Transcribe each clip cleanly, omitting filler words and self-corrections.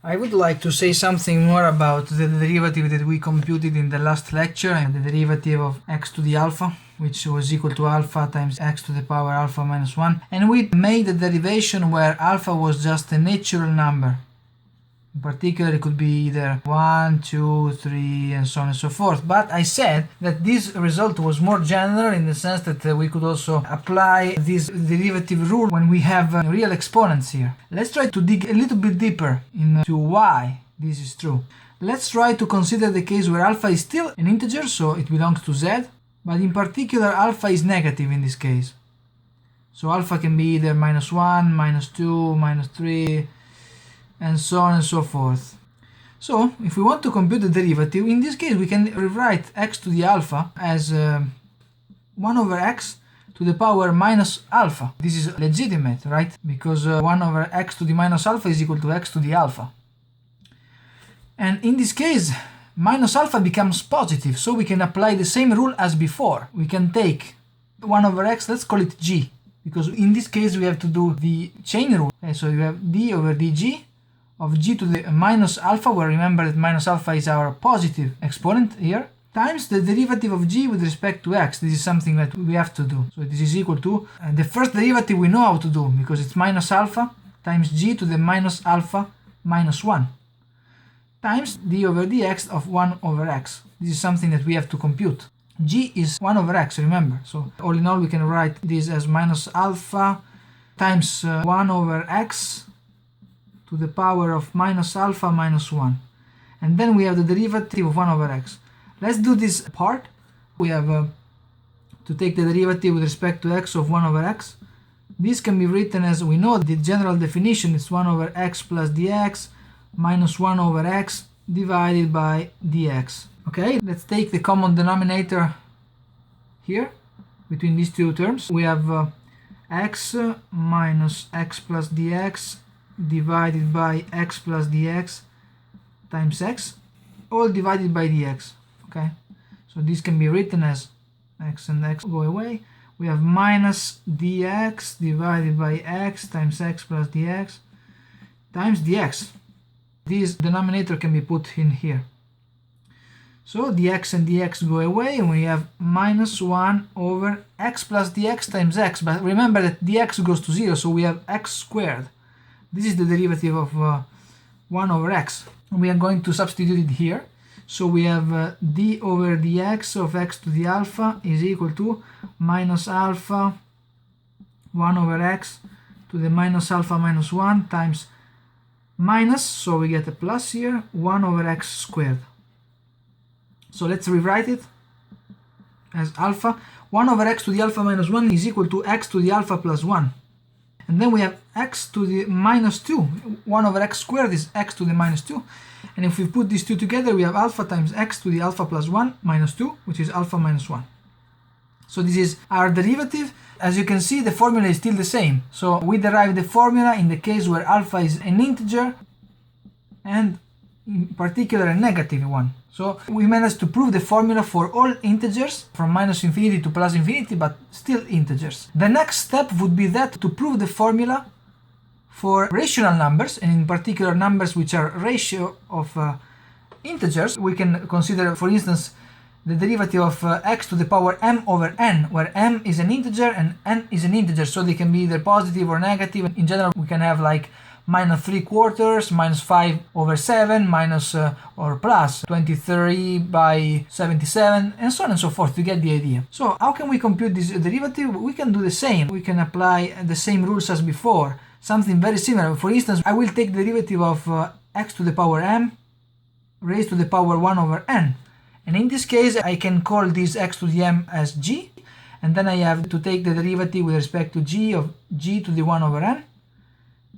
I would like to say something more about the derivative that we computed in the last lecture, and the derivative of x to the alpha, which was equal to alpha times x to the power alpha minus 1. And we made a derivation where alpha was just a natural number. In particular, it could be either 1, 2, 3, and so on and so forth. But I said that this result was more general in the sense that we could also apply this derivative rule when we have real exponents here. Let's try to dig a little bit deeper into why this is true. Let's try to consider the case where alpha is still an integer, so it belongs to z, but in particular alpha is negative in this case. So alpha can be either minus 1, minus 2, minus 3, and so on and so forth. So if we want to compute the derivative, in this case we can rewrite x to the alpha as 1 over x to the power minus alpha. This is legitimate, right? Because 1 over x to the minus alpha is equal to x to the alpha. And in this case, minus alpha becomes positive, so we can apply the same rule as before. We can take 1 over x, let's call it g, because in this case we have to do the chain rule. Okay, so you have d over dg of g to the minus alpha, where remember that minus alpha is our positive exponent here, times the derivative of g with respect to x. This is something that we have to do. So this is equal to, the first derivative we know how to do, because it's minus alpha times g to the minus alpha minus 1, times d over dx of 1 over x. This is something that we have to compute. G is 1 over x, remember. So all in all we can write this as minus alpha times 1 over x to the power of minus alpha minus 1. And then we have the derivative of 1 over x. Let's do this part. We have to take the derivative with respect to x of 1 over x. This can be written as, we know the general definition is 1 over x plus dx minus 1 over x divided by dx. Okay, let's take the common denominator here between these two terms. We have x minus x plus dx divided by x plus dx times x, all divided by dx. Okay, so this can be written as x and x go away. We have minus dx divided by x times x plus dx times dx. This denominator can be put in here. So dx and dx go away, and we have minus 1 over x plus dx times x. But remember that dx goes to 0, so we have x squared. This is the derivative of 1 over x. We are going to substitute it here. So we have d over dx of x to the alpha is equal to minus alpha 1 over x to the minus alpha minus 1 times minus, so we get a plus here, 1 over x squared. So let's rewrite it as alpha. 1 over x to the alpha minus 1 is equal to x to the alpha plus 1. And then we have x to the minus 2. 1 over x squared is x to the minus 2. And if we put these two together, we have alpha times x to the alpha plus 1 minus 2, which is alpha minus 1. So this is our derivative. As you can see, the formula is still the same. So we derive the formula in the case where alpha is an integer and in particular a negative one. So we managed to prove the formula for all integers from minus infinity to plus infinity, but still integers. The next step would be that to prove the formula for rational numbers, and in particular numbers which are ratio of integers. We can consider, for instance, the derivative of x to the power m over n, where m is an integer and n is an integer, so they can be either positive or negative. In general, we can have like minus 3/4, minus 5 over 7, minus or plus 23 by 77, and so on and so forth, to get the idea. So how can we compute this derivative? We can do the same. We can apply the same rules as before, something very similar. For instance, I will take the derivative of x to the power m raised to the power 1 over n. And in this case, I can call this x to the m as g, and then I have to take the derivative with respect to g of g to the 1 over n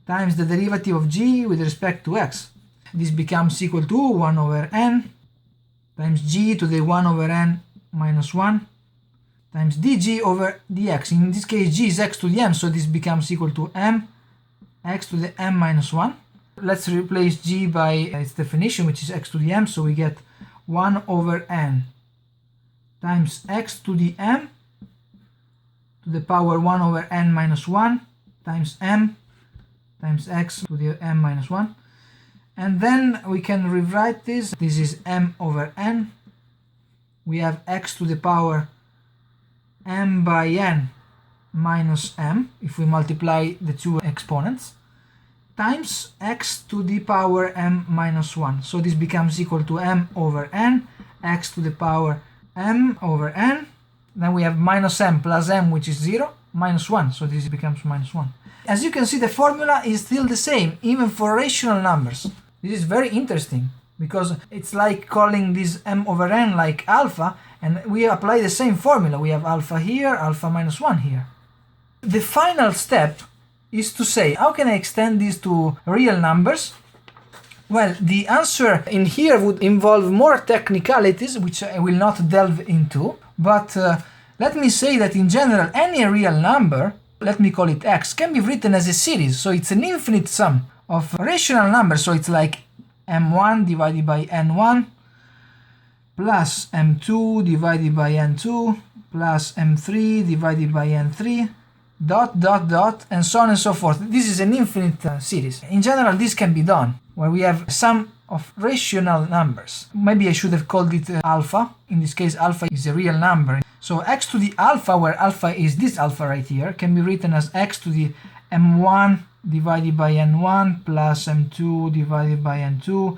times the derivative of g with respect to x. This becomes equal to 1 over n times g to the 1 over n minus 1 times dg over dx. In this case, g is x to the m, so this becomes equal to m x to the m minus 1. Let's replace g by its definition, which is x to the m, so we get 1 over n times x to the m to the power 1 over n minus 1 times m times x to the m minus 1. And then we can rewrite this. This is m over n. We have x to the power m by n minus m, if we multiply the two exponents, times x to the power m minus 1. So this becomes equal to m over n, x to the power m over n. Then we have minus m plus m, which is 0, minus 1. So this becomes minus 1. As you can see, the formula is still the same, even for rational numbers. This is very interesting, because it's like calling this m over n like alpha, and we apply the same formula. We have alpha here, alpha minus 1 here. The final step is to say, how can I extend this to real numbers? Well, the answer in here would involve more technicalities, which I will not delve into, but let me say that in general, any real number, let me call it x, can be written as a series. So it's an infinite sum of rational numbers. So it's like m1 divided by n1 plus m2 divided by n2 plus m3 divided by n3 dot dot dot, and so on and so forth. This is an infinite series. In general, this can be done where we have a sum of rational numbers. Maybe I should have called it alpha. In this case, alpha is a real number. So x to the alpha, where alpha is this alpha right here, can be written as x to the m1 divided by n1 plus m2 divided by n2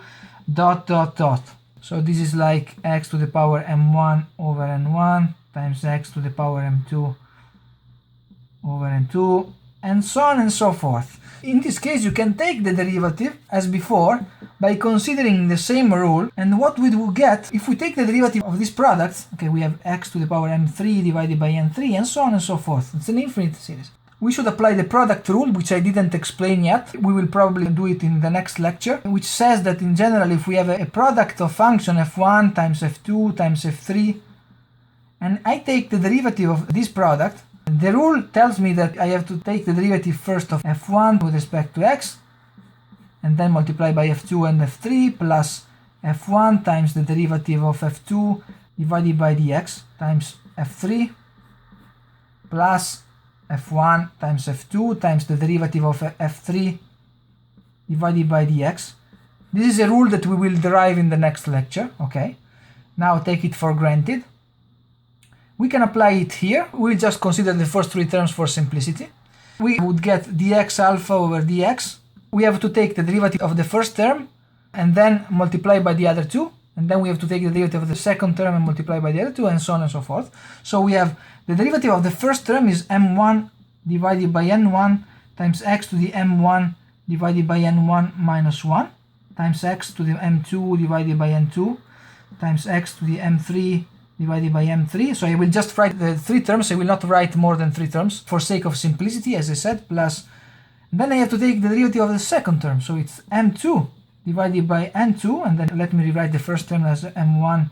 dot dot dot. So this is like x to the power m1 over n1 times x to the power m2 over n2, and so on and so forth. In this case, you can take the derivative as before by considering the same rule, and what we will get if we take the derivative of these products, okay, we have x to the power m3 divided by n3, and so on and so forth. It's an infinite series. We should apply the product rule, which I didn't explain yet. We will probably do it in the next lecture, which says that in general, if we have a product of function f1 times f2 times f3, and I take the derivative of this product, the rule tells me that I have to take the derivative first of f1 with respect to x, and then multiply by f2 and f3 plus f1 times the derivative of f2 divided by dx times f3 plus f1 times f2 times the derivative of f3 divided by dx. This is a rule that we will derive in the next lecture, okay? Now take it for granted. We can apply it here. We'll just consider the first three terms for simplicity. We would get dx alpha over dx. We have to take the derivative of the first term and then multiply by the other two. And then we have to take the derivative of the second term and multiply by the other two, and so on and so forth. So we have the derivative of the first term is m1 divided by n1 times x to the m1 divided by n1 minus 1 times x to the m2 divided by n2 times x to the m3 divided by m3. So I will just write the three terms. I will not write more than three terms for sake of simplicity, as I said, plus. And then I have to take the derivative of the second term. So it's m2 divided by n2, and then let me rewrite the first term as m1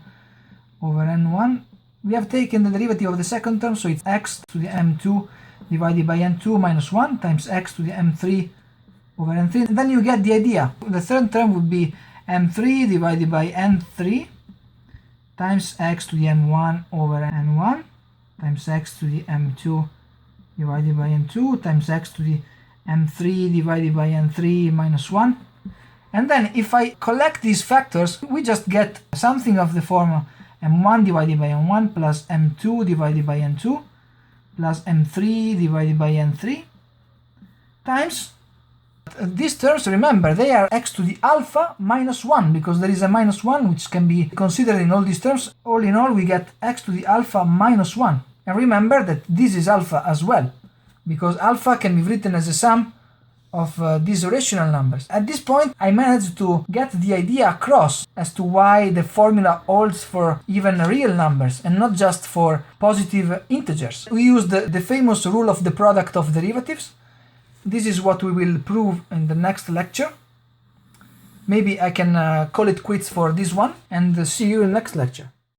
over n1. We have taken the derivative of the second term, so it's x to the m2 divided by n2 minus 1 times x to the m3 over n3. And then you get the idea. The third term would be m3 divided by n3 times x to the m1 over n1 times x to the m2 divided by n2 times x to the m3 divided by n3 minus 1. And then if I collect these factors, we just get something of the form m1 divided by n1 plus m2 divided by n2 plus m3 divided by n3 times these terms. Remember, they are x to the alpha minus 1, because there is a minus 1 which can be considered in all these terms. All in all, we get x to the alpha minus 1. And remember that this is alpha as well, because alpha can be written as a sum of these rational numbers. At this point, I managed to get the idea across as to why the formula holds for even real numbers and not just for positive integers. We use the famous rule of the product of derivatives. This is what we will prove in the next lecture. Maybe I can call it quits for this one, and see you in the next lecture.